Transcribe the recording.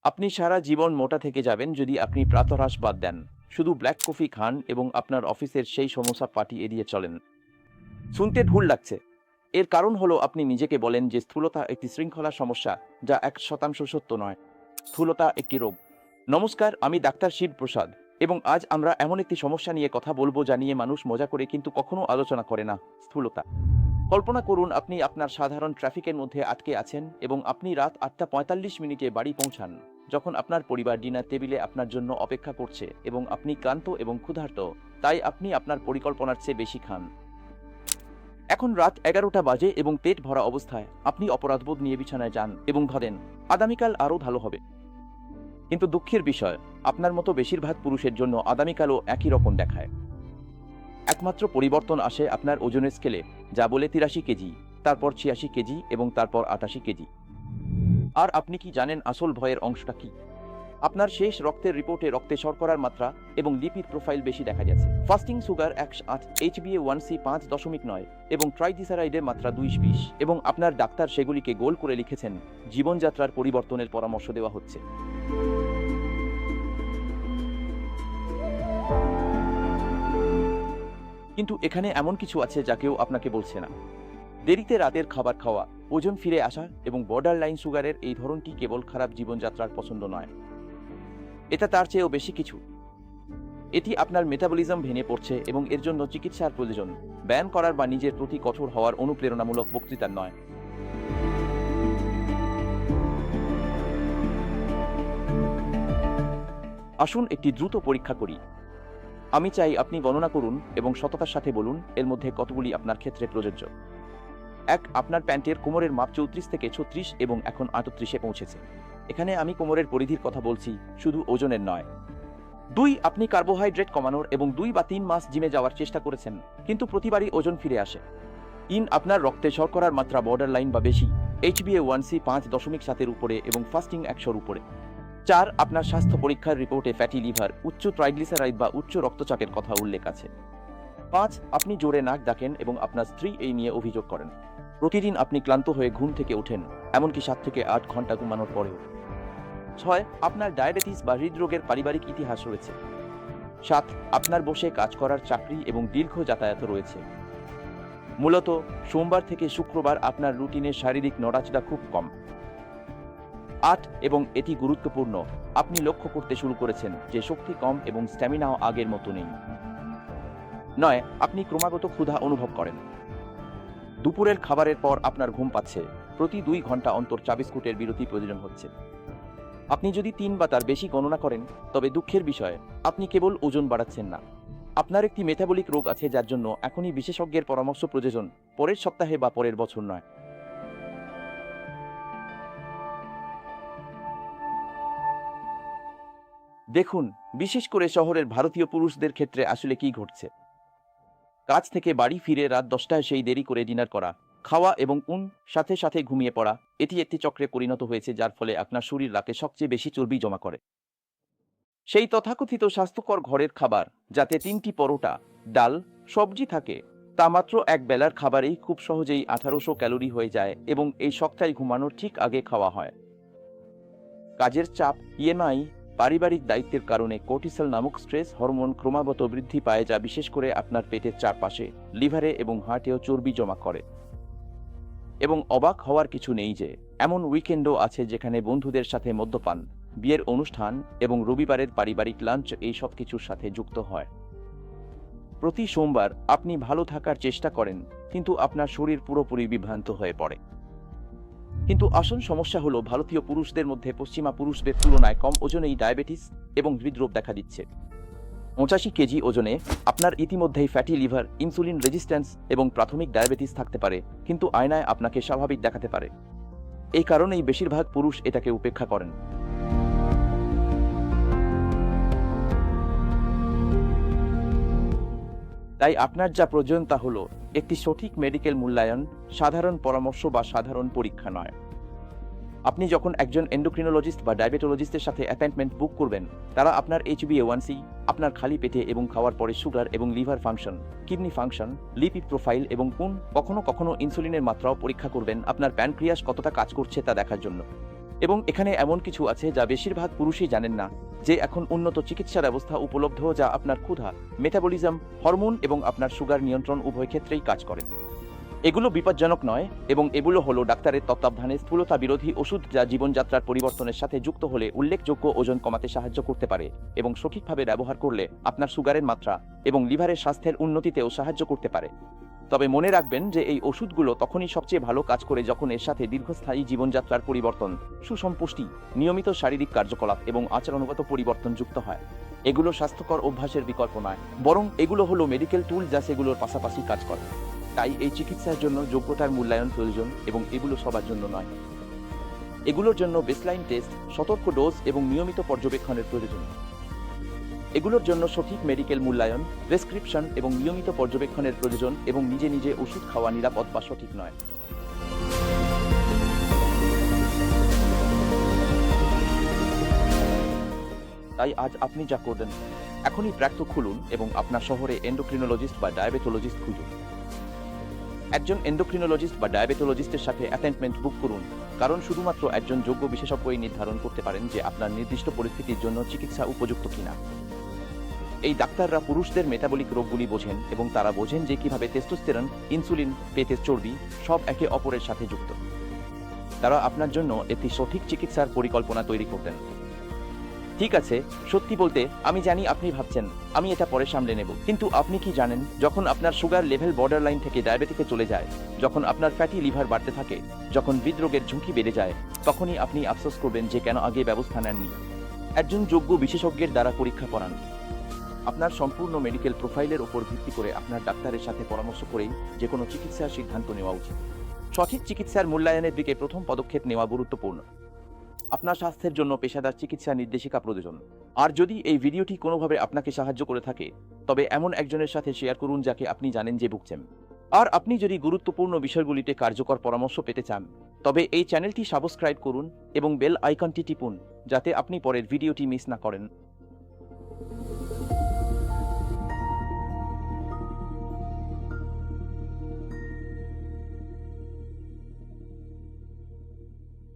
আপনি সারা জীবন মোটা থেকে যাবেন যদি আপনি প্রাতরাশ বাদ দেন, শুধু ব্ল্যাক কফি খান এবং আপনার অফিসের সেই সমোসা পার্টি এড়িয়ে চলেন। শুনতে ভুল লাগছে। এর কারণ হলো আপনি নিজেকে বলেন যে স্থূলতা একটি শৃঙ্খলা সমস্যা, যা 1% সত্য নয়। স্থূলতা একটি রোগ। নমস্কার, আমি ডাক্তার শিব প্রসাদ এবং আজ আমরা এমন একটি সমস্যা নিয়ে কথা বলবো যা নিয়ে মানুষ মজা করে কিন্তু কখনো আলোচনা করে না, স্থূলতা। কল্পনা করুন আপনি আপনার সাধারণ ট্রাফিকের মধ্যে আটকে আছেন এবং আপনি রাত 8:45 বাড়ি পৌঁছান, যখন আপনার পরিবার ডিনার টেবিলে আপনার জন্য অপেক্ষা করছে এবং আপনি ক্লান্ত এবং ক্ষুধার্ত, তাই আপনি আপনার পরিকল্পনার চেয়ে বেশি খান। এখন রাত 11টা বাজে এবং পেট ভরা অবস্থায় আপনি অপরাধবোধ নিয়ে বিছানায় যান এবং ভাবেন আগামীকাল আরও ভালো হবে। কিন্তু দুঃখের বিষয়, আপনার মতো বেশিরভাগ পুরুষের জন্য আগামীকালও একই রকম দেখায়। একমাত্র পরিবর্তন আসে আপনার ওজনের স্কেলে, যা বলে 83 কেজি, তারপর 86 কেজি এবং তারপর 88 কেজি। আর আপনি কি জানেন আসল ভয়ের অংশটা কি? আপনার শেষ রক্তের রিপোর্টে রক্তে শর্করার মাত্রা এবং লিপিড প্রোফাইল বেশি দেখা গেছে। ফাস্টিং সুগার 108, HbA1c 5.9 এবং ট্রাইগ্লিসারাইডের মাত্রা 220, এবং আপনার ডাক্তার সেগুলিকে গোল করে লিখেছেন জীবনযাত্রার পরিবর্তনের পরামর্শ দেওয়া হচ্ছে। কিন্তু এখানে এমন কিছু আছে যা কেউ আপনাকে বলছে না। দেরিতে রাতের খাবার খাওয়া, ওজন ফিরে আসা এবং বর্ডার লাইন সুগারের এই ধরনটি কেবল খারাপ জীবনযাত্রার পছন্দ নয়, এটা তার চেয়েও বেশি কিছু। এটি আপনার মেটাবলিজম ভেঙে পড়ছে এবং এর জন্য চিকিৎসার প্রয়োজন, ব্যায়াম করার বা নিজের প্রতি কঠোর হওয়ার অনুপ্রেরণামূলক বক্তৃতার নয়। আসুন একটি দ্রুত পরীক্ষা করি। আমি চাই আপনি গণনা করুন এবং সততার সাথে বলুন এর মধ্যে কতগুলি আপনার ক্ষেত্রে প্রযোজ্য। 1. আপনার প্যান্টের কোমরের মাপ 34 থেকে 36 এবং এখন 38-এ পৌঁছেছে। এখানে আমি কোমরের পরিধির কথা বলছি, শুধু ওজনের নয়। 2. আপনি কার্বোহাইড্রেট কমানোর এবং 2 বা 3 মাস জিমে যাওয়ার চেষ্টা করেছেন, কিন্তু প্রতিবারই ওজন ফিরে আসে। 3. আপনার রক্তে শর্করার মাত্রা বর্ডার লাইন বা বেশি, HbA1c 5.7-এর উপরে এবং ফাস্টিং 100-র উপরে। 4. আপনার স্বাস্থ্য পরীক্ষার রিপোর্টে ফ্যাটি লিভার, উচ্চ ট্রাইগ্লিসারাইড বা উচ্চ রক্তচাপের কথা উল্লেখ আছে। 5. আপনি জোরে নাক ডাকেন এবং আপনার স্ত্রী এই নিয়ে অভিযোগ করেন। প্রতিদিন আপনি ক্লান্ত হয়ে ঘুম থেকে ওঠেন, এমনকি 7 থেকে 8 ঘন্টা ঘুমানোর পরেও। 6. আপনার ডায়াবেটিস বা হৃদরোগের পারিবারিক ইতিহাস রয়েছে। 7. আপনার বসে কাজ করার চাকরি এবং দীর্ঘ যাতায়াত রয়েছে। মূলত সোমবার থেকে শুক্রবার আপনার রুটিনে শারীরিক নড়াচড়া খুব কম। 8. এবং এটি গুরুত্বপূর্ণ, আপনি লক্ষ্য করতে শুরু করেছেন যে শক্তি কম এবং স্ট্যামিনাও আগের মতো নেই। 9. আপনি ক্রমাগত ক্ষুধা অনুভব করেন। দুপুরের খাবারের পর আপনার ঘুম পাচ্ছে, প্রতি 2 ঘন্টা অন্তর চা বিস্কুটের বিরতি প্রয়োজন হচ্ছে। আপনি যদি 3 বা তার বেশি গণনা করেন, তবে দুঃখের বিষয়, আপনি কেবল ওজন বাড়াচ্ছেন না, আপনার একটি মেটাবলিক রোগ আছে যার জন্য এখনই বিশেষজ্ঞের পরামর্শ প্রয়োজন, পরের সপ্তাহে বা পরের বছর নয়। দেখুন, বিশেষ করে শহরের ভারতীয় পুরুষদের ক্ষেত্রে আসলে কি ঘটছে। কাজ থেকে বাড়ি ফিরে রাত 10টায় সেই দেরি করে ডিনার করা, খাওয়া এবং সাথে সাথে ঘুমিয়ে পড়া, এটি একটি চক্রে পরিণত হয়েছে যার ফলে আপনার শরীর রাতে সবচেয়ে বেশি চর্বি জমা করে। সেই তথাকথিত স্বাস্থ্যকর ঘরের খাবার, যাতে 3টি পরোটা, ডাল, সবজি থাকে, তা মাত্র এক বেলার খাবারেই খুব সহজেই 1800 ক্যালোরি হয়ে যায় এবং এই সপ্তাহে ঘুমানোর ঠিক আগে খাওয়া হয়। কাজের চাপ, ইএমআই, পারিবারিক দায়িত্বের কারণে কর্টিসল নামক স্ট্রেস হরমোন ক্রমাগত বৃদ্ধি পায়, যা বিশেষ করে আপনার পেটের চারপাশে, লিভারে এবং হার্টেও চর্বি জমা করে। এবং অবাক হওয়ার কিছু নেই যে এমন উইকেন্ডও আছে যেখানে বন্ধুদের সাথে মদ্যপান, বিয়ের অনুষ্ঠান এবং রবিবারের পারিবারিক লাঞ্চ এই সব কিছুর সাথে যুক্ত হয়। প্রতি সোমবার আপনি ভালো থাকার চেষ্টা করেন, কিন্তু আপনার শরীর পুরোপুরি বিভ্রান্ত হয়ে পড়ে। কিন্তু আসল সমস্যা হলো ভারতীয় পুরুষদের মধ্যে পশ্চিমা পুরুষদের তুলনায় কম ওজনেই ডায়াবেটিস এবং হৃদরোগ দেখা দিচ্ছে। 85 কেজি ওজনে আপনার ইতিমধ্যেই ফ্যাটি লিভার, ইনসুলিন রেজিস্ট্যান্স এবং প্রাথমিক ডায়াবেটিস থাকতে পারে, কিন্তু আয়নায় আপনাকে স্বাভাবিক দেখাতে পারে। এই কারণেই বেশিরভাগ পুরুষ এটাকে উপেক্ষা করেন। তাই আপনার যা প্রয়োজন তা হলো একটি সঠিক মেডিকেল মূল্যায়ন, সাধারণ পরামর্শ বা সাধারণ পরীক্ষা নয়। আপনি যখন একজন এন্ডোক্রিনোলজিস্ট বা ডায়াবেটোলজিস্টের সাথে অ্যাপয়েন্টমেন্ট বুক করবেন, তারা আপনার HbA1c, আপনার খালি পেটে এবং খাওয়ার পরে সুগার এবং liver function, kidney function, lipid profile এবং কখনো কখনো ইনসুলিনের মাত্রাও পরীক্ষা করবেন, আপনার প্যানক্রিয়াস কতটা কাজ করছে তা দেখার জন্য। এবং এখানে এমন কিছু আছে যা বেশিরভাগ পুরুষই জানেন না, যে এখন উন্নত চিকিৎসা ব্যবস্থা উপলব্ধ যা আপনার ক্ষুধা, মেটাবলিজম, হরমোন এবং আপনার সুগার নিয়ন্ত্রণ উভয় ক্ষেত্রেই কাজ করে। এগুলো বিপজ্জনক নয় এবং এগুলো হলো ডাক্তারের তত্ত্বাবধানে স্থূলতা বিরোধী ওষুধ যা জীবনযাত্রার পরিবর্তনের সাথে যুক্ত হলে উল্লেখযোগ্য ওজন কমাতে সাহায্য করতে পারে এবং সঠিকভাবে ব্যবহার করলে আপনার সুগারের মাত্রা এবং লিভারের স্বাস্থ্যের উন্নতিতেও সাহায্য করতে পারে। তবে মনে রাখবেন যে এই ওষুধগুলো তখনই সবচেয়ে ভালো কাজ করে যখন এর সাথে দীর্ঘস্থায়ী জীবনযাত্রার পরিবর্তন, সুষম পুষ্টি, নিয়মিত শারীরিক কার্যকলাপ এবং আচরণগত পরিবর্তন যুক্ত হয়। এগুলো স্বাস্থ্যকর অভ্যাসের বিকল্প নয়, বরং এগুলো হলো মেডিকেল টুল যা সেগুলোর পাশাপাশি কাজ করে। তাই এই চিকিৎসার জন্য যোগ্যতার মূল্যায়ন প্রয়োজন এবং এগুলো সবার জন্য নয়। এগুলোর জন্য বেসলাইন টেস্ট, সতর্ক ডোজ এবং নিয়মিত পর্যবেক্ষণের প্রয়োজন। এগুলোর জন্য সঠিক মেডিকেল মূল্যায়ন, প্রেসক্রিপশন এবং নিয়মিত পর্যবেক্ষণের প্রয়োজন এবং নিজে নিজে ওষুধ খাওয়া নিরাপদ বা সঠিক নয়। তাই আজ আপনি যা করবেন, এখনই ট্র্যাক্ট খুলুন এবং আপনার শহরে এন্ডোক্রিনোলজিস্ট বা ডায়াবেটোলজিস্ট খুঁজুন। একজন এন্ডোক্রিনোলজিস্ট বা ডায়াবেটোলজিস্টের সাথে অ্যাপয়েন্টমেন্ট বুক করুন, কারণ শুধুমাত্র একজন যোগ্য বিশেষজ্ঞই নির্ধারণ করতে পারেন যে আপনার নির্দিষ্ট পরিস্থিতির জন্য চিকিৎসা উপযুক্ত কিনা। এই ডাক্তাররা পুরুষদের মেটাবলিক রোগগুলি বোঝেন এবং তারা বোঝেন যে কিভাবে টেস্টোস্টেরন, ইনসুলিন, পেটের চর্বি সব একে অপরের সাথে যুক্ত। তারা আপনার জন্য একটি সঠিক চিকিৎসার পরিকল্পনা তৈরি করতেন। ঠিক আছে, সত্যি বলতে আমি জানি আপনি ভাবছেন আমি এটা পরে সামলে নেব, কিন্তু আপনি কি জানেন যখন আপনার সুগার লেভেল বর্ডার লাইন থেকে ডায়াবেটিকে চলে যায়, যখন আপনার ফ্যাটি লিভার বাড়তে থাকে, যখন হৃদরোগের ঝুঁকি বেড়ে যায়, তখনই আপনি আফসোস করবেন যে কেন আগে ব্যবস্থা নেননি। একজন যোগ্য বিশেষজ্ঞের দ্বারা পরীক্ষা করান। আপনার সম্পূর্ণ মেডিকেল প্রোফাইলের উপর ভিত্তি করে আপনার ডাক্তারের সাথে পরামর্শ করেই যে কোনো চিকিৎসার সিদ্ধান্ত নেওয়া উচিত। সঠিক চিকিৎসার মূল্যায়নের দিকে প্রথম পদক্ষেপ নেওয়া গুরুত্বপূর্ণ। আপনার স্বাস্থ্যের জন্য পেশাদার চিকিৎসা নির্দেশিকা প্রয়োজন। আর যদি এই ভিডিওটি কোনোভাবে আপনাকে সাহায্য করে থাকে, তবে এমন একজনের সাথে শেয়ার করুন যাকে আপনি জানেন যে ভুগছেন। আর আপনি যদি গুরুত্বপূর্ণ বিষয়গুলিতে কার্যকর পরামর্শ পেতে চান, তবে এই চ্যানেলটি সাবস্ক্রাইব করুন এবং বেল আইকনটি টিপুন, যাতে আপনি পরের ভিডিওটি মিস না করেন।